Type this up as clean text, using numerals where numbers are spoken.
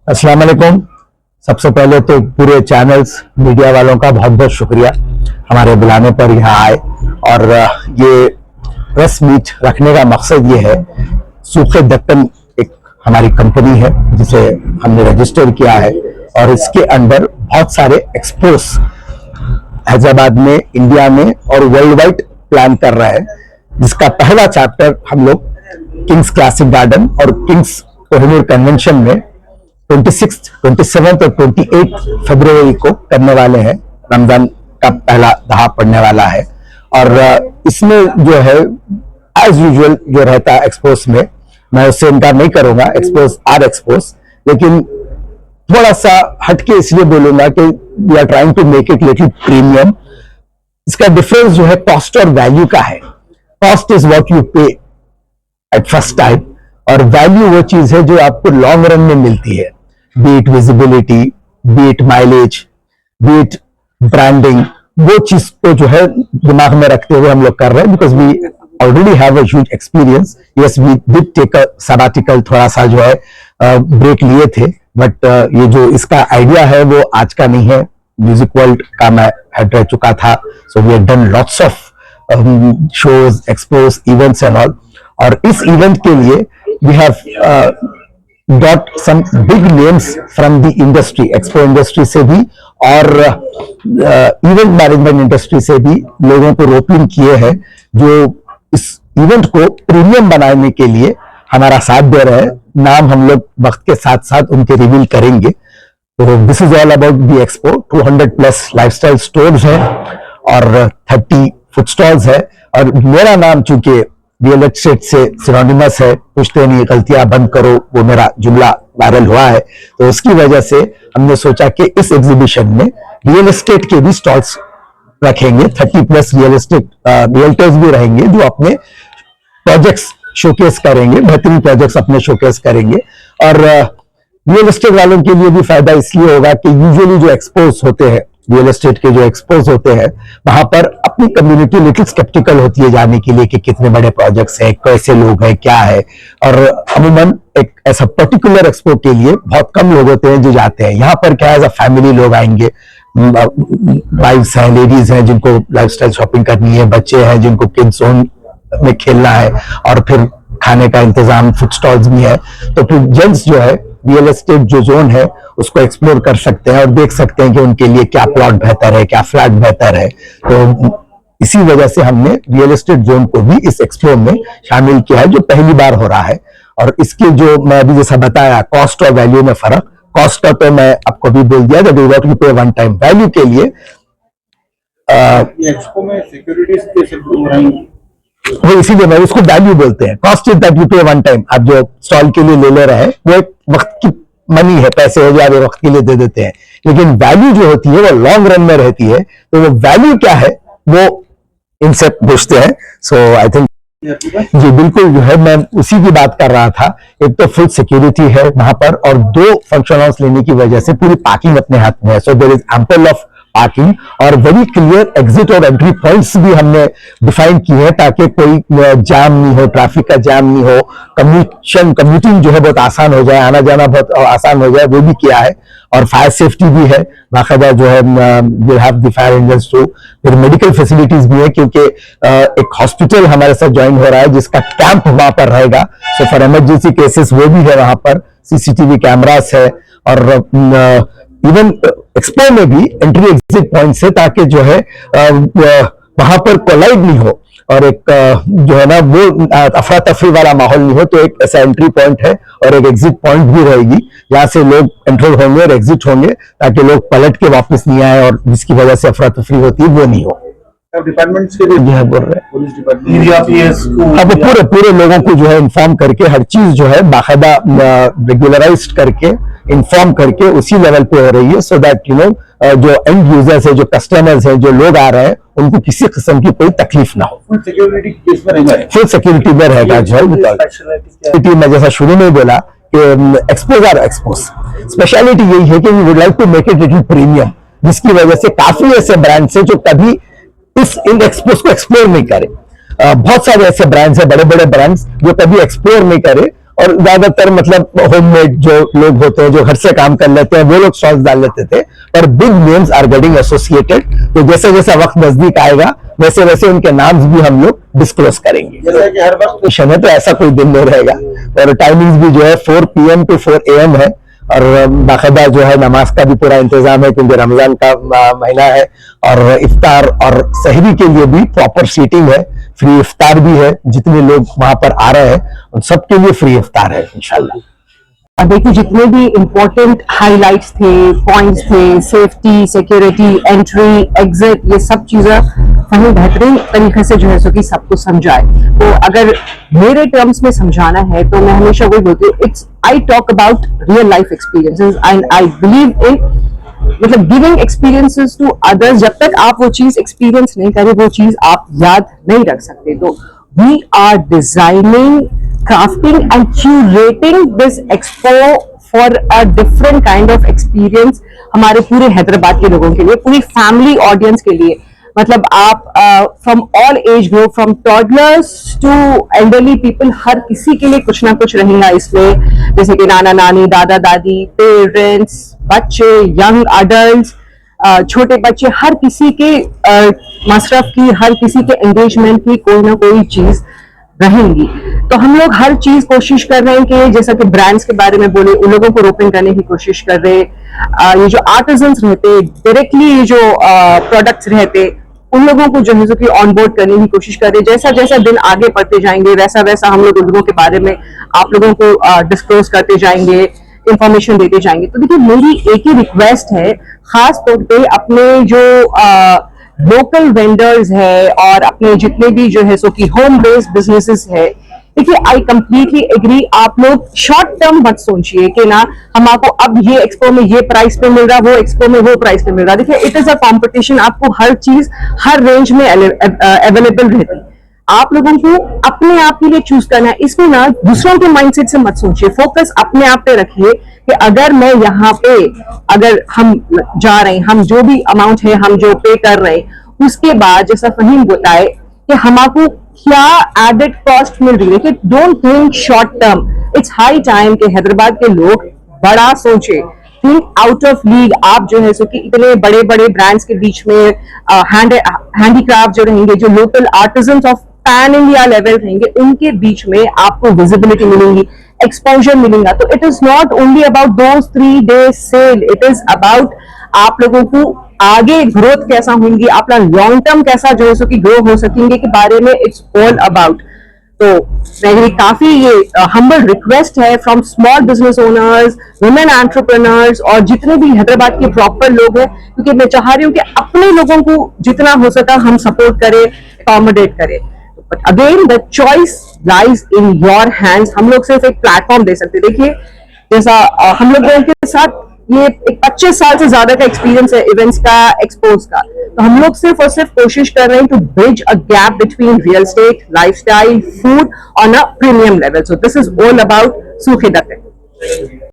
अस्सलाम वालेकुम। सबसे पहले तो पूरे चैनल्स मीडिया वालों का बहुत बहुत शुक्रिया हमारे बुलाने पर यहाँ आए। और ये प्रेस मीट रखने का मकसद ये है, सूखे दक्कन एक हमारी कंपनी है जिसे हमने रजिस्टर किया है और इसके अंदर बहुत सारे एक्सपोज हैदराबाद में, इंडिया में और वर्ल्ड वाइड प्लान कर रहा है, जिसका पहला चैप्टर हम लोग किंग्स क्लासिक गार्डन और किंग्स कोहिनूर कन्वेंशन में 26, 27 और 28 फरवरी को करने वाले हैं। रमजान का पहला दहा पड़ने वाला है और इसमें जो है एज यूजुअल जो रहता है एक्सपोज में, मैं उससे इनकार नहीं करूंगा, एक्सपोज आर एक्सपोज, लेकिन थोड़ा सा हटके इसलिए बोलूंगा कि we are trying to make it little premium. इसका डिफरेंस जो है कॉस्ट और वैल्यू का है। Cost is what you pay at first time और वैल्यू वो चीज है जो आपको लॉन्ग रन में मिलती है, B it visibility, B it mileage, B it branding. वो चीज को जो है दिमाग में रखते हुए हम लोग कर रहे हैं, because we already have a huge experience. Yes, we did take a sabbatical, थोड़ा सा जो है ब्रेक लिए थे, बट ये जो इसका आइडिया है वो आज का नहीं है। म्यूजिक वर्ल्ड का मैं हेड रह चुका था, so we have done lots of shows, expos, events and all. और इस इवेंट के लिए we have got some big names from the industry, expo industry से भी और इवेंट मैनेजमेंट इंडस्ट्री से भी लोगों को रोपिंग किए हैं, जो इस इवेंट को प्रीमियम बनाने के लिए हमारा साथ दे रहे हैं। नाम हम लोग वक्त के साथ साथ उनके रिवील करेंगे। तो this is all about the expo. 200 plus lifestyle stores हैं और 30 फूड स्टॉल्स है। और मेरा नाम चूंकि रियल एस्टेट से सिनोनिमस है, पूछते नहीं गलतियां बंद करो, वो मेरा जुमला वायरल हुआ है, तो उसकी वजह से हमने सोचा कि इस एग्जीबिशन में रियल एस्टेट के भी स्टॉल्स रखेंगे। 30 प्लस रियल एस्टेट रियल्टर्स भी रहेंगे जो अपने प्रोजेक्ट्स शोकेस करेंगे, बेहतरीन प्रोजेक्ट्स अपने शोकेस करेंगे। और रियल एस्टेट वालों के लिए भी फायदा इसलिए होगा कि यूजुअली जो एक्सपोज होते हैं, रियल एस्टेट के जो एक्सपोज होते हैं, वहां पर अपनी कम्युनिटी लिटिल स्केप्टिकल होती है जाने के लिए कि कितने बड़े प्रोजेक्ट्स हैं, कैसे लोग हैं, क्या है। और अमूमन एक ऐसा पर्टिकुलर एक्सपो के लिए बहुत कम लोग होते हैं जो जाते हैं। यहाँ पर क्या है, फैमिली लोग आएंगे, वाइफ्स हैं, लेडीज हैं जिनको लाइफस्टाइल शॉपिंग करनी है, बच्चे हैं जिनको किड्स जोन में खेलना है, और फिर खाने का इंतजाम, फूड स्टॉल्स भी है। तो फिर जेंट्स जो है रियल एस्टेट जो जोन है उसको एक्सप्लोर कर सकते हैं और देख सकते हैं कि उनके लिए क्या प्लॉट बेहतर है, क्या फ्लैट बेहतर है। तो इसी वजह से हमने रियल एस्टेट जोन को भी इस एक्सपो में शामिल किया है, जो पहली बार हो रहा है। और इसके जो मैं अभी जैसा बताया, कॉस्ट और वैल्यू में फर्क, कॉस्ट का तो मैं आपको भी बोल दिया दैट यू हैव टू पे वन टाइम। वैल्यू के लिए एक्सपो में सिक्योरिटीज कैसे प्रूव रहेंगी, वो इसीलिए मैं उसको वैल्यू बोलते हैं। कॉस्ट इज दैट यू पे वन टाइम। आप जो स्टॉल के लिए ले रहे हैं वो एक वक्त की मनी है, पैसे है जो आप वक्त के लिए दे देते हैं, लेकिन वैल्यू जो होती है वो लॉन्ग रन में रहती है। तो वो वैल्यू क्या है वो इनसे पूछते हैं। सो आई थिंक जी बिल्कुल, जो है मैं उसी की बात कर रहा था। एक तो फुल सिक्योरिटी है वहां पर, और 2 फंक्शन हॉल्स लेने की वजह से पूरी पार्किंग अपने हाथ में है। So there is ample of parking और वेरी क्लियर एग्जिट और एंट्री पॉइंट्स भी हमने डिफाइन किए हैं ताकि कोई जाम नहीं हो, ट्रैफिक का जाम नहीं हो, कम्यूटिंग जो है बहुत आसान हो जाए, आना जाना बहुत आसान हो जाए, वो भी किया है। और फायर सेफ्टी भी है बाकायदा, जो है we have the fire engines too. फिर मेडिकल फैसिलिटीज भी है, क्योंकि एक हॉस्पिटल हमारे साथ ज्वाइन हो रहा है जिसका कैंप वहां पर रहेगा। सो फॉर इमरजेंसी केसेस वो भी है वहां पर, सीसीटीवी कैमरास है। और इवन एक्सपो में भी एंट्री एग्जिट पॉइंट्स है ताकि जो है वहां पर कोलाइड नहीं हो और एक जो है ना वो अफरा तफरी वाला माहौल नहीं हो। तो एक ऐसा एंट्री पॉइंट है और एक एग्जिट पॉइंट भी रहेगी जहां से लोग एंटर होंगे और एग्जिट होंगे, ताकि लोग पलट के वापस नहीं आए और जिसकी वजह से अफरा तफरी होती है वो नहीं हो। डिपार्टमेंट्स के लिए बोल रहे हैं पुलिस डिपार्टमेंट अब पूरे लोगों को जो है इन्फॉर्म करके, हर चीज जो है बाकायदा रेगुलराइज करके, इन्फॉर्म करके उसी लेवल पे हो रही है। सो दैट यू नो जो एंड यूजर्स है, जो कस्टमर्स है, जो लोग आ रहे हैं, उनको किसी किस्म की कोई तकलीफ ना हो। फुल सिक्योरिटी केस में रहेगा, फुल सिक्योरिटी में रहेगा। जो है मैं जैसा शुरू में बोला कि एक्सपोज आर एक्सपोज, स्पेशलिटी यही है कि we would like to make it little premium, जिसकी वजह से काफी ऐसे ब्रांड्स हैं जो कभी इन एक्सपोज को एक्सप्लोर नहीं करे। बहुत सारे ऐसे ब्रांड्स हैं, बड़े बड़े ब्रांड्स जो कभी एक्सप्लोर नहीं करे और ज्यादातर मतलब होममेड जो लोग होते हैं जो घर से काम कर लेते हैं वो लोग स्टॉल्स डाल लेते थे, पर big names are getting associated. तो जैसे जैसा वक्त नजदीक आएगा वैसे वैसे उनके नाम्स भी हम लोग डिस्क्लोज करेंगे। जैसा कि हर वक्त मिशन है तो ऐसा कोई दिन नहीं रहेगा, और टाइमिंग्स भी जो है 4 PM to 4 AM है, और बाकायदा जो है नमाज का भी पूरा इंतजाम है क्योंकि रमजान का महीना है, और इफ्तार और सहरी के लिए भी प्रॉपर सीटिंग है, फ्री इफ्तार भी है, जितने लोग वहां पर आ रहे हैं उन सबके लिए फ्री इफ्तार है इंशाल्लाह। देखिए जितने भी इम्पोर्टेंट हाइलाइट्स थे, पॉइंट्स थे, सेफ्टी, सिक्योरिटी, एंट्री, एग्जिट, ये सब चीजें हमें बेहतरीन तरीके से जो है सो कि सबको समझाए। तो अगर मेरे टर्म्स में समझाना है तो मैं हमेशा वही बोलती हूँ, it's I talk about real life experiences and I believe in मतलब गिविंग एक्सपीरियंसेस टू अदर्स। जब तक आप वो चीज एक्सपीरियंस नहीं करें वो चीज आप याद नहीं रख सकते। तो we are designing, crafting and curating this expo for a different kind of experience हमारे पूरे हैदराबाद के लोगों के लिए, पूरी फैमिली ऑडियंस के लिए। मतलब आप from all age group, from toddlers to elderly people, हर किसी के लिए कुछ ना कुछ रहेगा इसमें, जैसे कि नाना नानी, दादा दादी, पेरेंट्स, बच्चे, यंग अडल्ट, छोटे बच्चे, हर किसी के मसरफ की, हर किसी के एंगेजमेंट की कोई ना कोई चीज रहेंगी। तो हम लोग हर चीज कोशिश कर रहे हैं कि जैसा कि ब्रांड्स के बारे में बोले, उन लोगों को रोपन करने की कोशिश कर रहे हैं। ये जो आर्टिजन्स रहते, डायरेक्टली ये जो प्रोडक्ट्स रहते, उन लोगों को जो है कि ऑन बोर्ड करने की कोशिश कर रहे हैं। जैसा जैसा दिन आगे बढ़ते जाएंगे वैसा वैसा हम लोग उन लोगों के बारे में आप लोगों को डिस्क्लोज करते जाएंगे, इंफॉर्मेशन देते जाएंगे। तो देखिए मेरी एक ही रिक्वेस्ट है, खास तौर पे अपने जो लोकल वेंडर्स है और अपने जितने भी जो है सो कि होम बेस्ड बिजनेसेस है, देखिए आई कंप्लीटली एग्री। आप लोग शॉर्ट टर्म मत सोचिए कि ना हम आपको अब ये एक्सपो में ये प्राइस पे मिल रहा, वो एक्सपो में वो प्राइस पे मिल रहा। देखिए इट इज अ कंपटीशन, आपको हर चीज हर रेंज में अवेलेबल रहती। आप लोगों को अपने आप के लिए चूज करना है, इसको ना दूसरों के माइंडसेट से मत सोचिए, फोकस अपने आप पे रखिए कि अगर मैं यहाँ पे अगर हम जा रहे हैं, हम जो भी अमाउंट है हम जो पे कर रहे हैं, उसके बाद जैसा फहीम बताए कि हमको क्या एडेड कॉस्ट मिल रही है। कि don't think short term, it's high time कि हैदराबाद के लोग बड़ा सोचे, थिंक आउट ऑफ लीग। आप जो है सो कि इतने बड़े बड़े ब्रांड्स के बीच में हैंडीक्राफ्ट जो रहेंगे, जो local artisans of pan India level रहेंगे, उनके बीच में आपको विजिबिलिटी मिलेगी, एक्सपोजर मिलेगा। तो it is not only about those 3 days sale, it is about आप लोगों को आगे ग्रोथ कैसा होंगी, अपना लॉन्ग टर्म कैसा जो है सो कि ग्रो हो सकेंगे के बारे में इट्स ऑल अबाउट। तो मेरी काफी ये हम्बल रिक्वेस्ट है from small business owners, women entrepreneurs और जितने भी हैदराबाद के प्रॉपर लोग हैं, क्योंकि मैं चाह रही हूँ कि अपने लोगों को जितना हो सका हम सपोर्ट करें, अकोमोडेट करें। But again the choice lies in your hands. हम लोग सिर्फ एक प्लेटफॉर्म दे सकते। देखिए जैसा हम लोगों के साथ ये एक 25 साल से ज्यादा का एक्सपीरियंस है इवेंट्स का, एक्सपोज का। तो हम लोग सिर्फ और सिर्फ कोशिश कर रहे हैं to bridge a gap between real estate, lifestyle, food on a premium level. So this is all about Sukhi Dutt.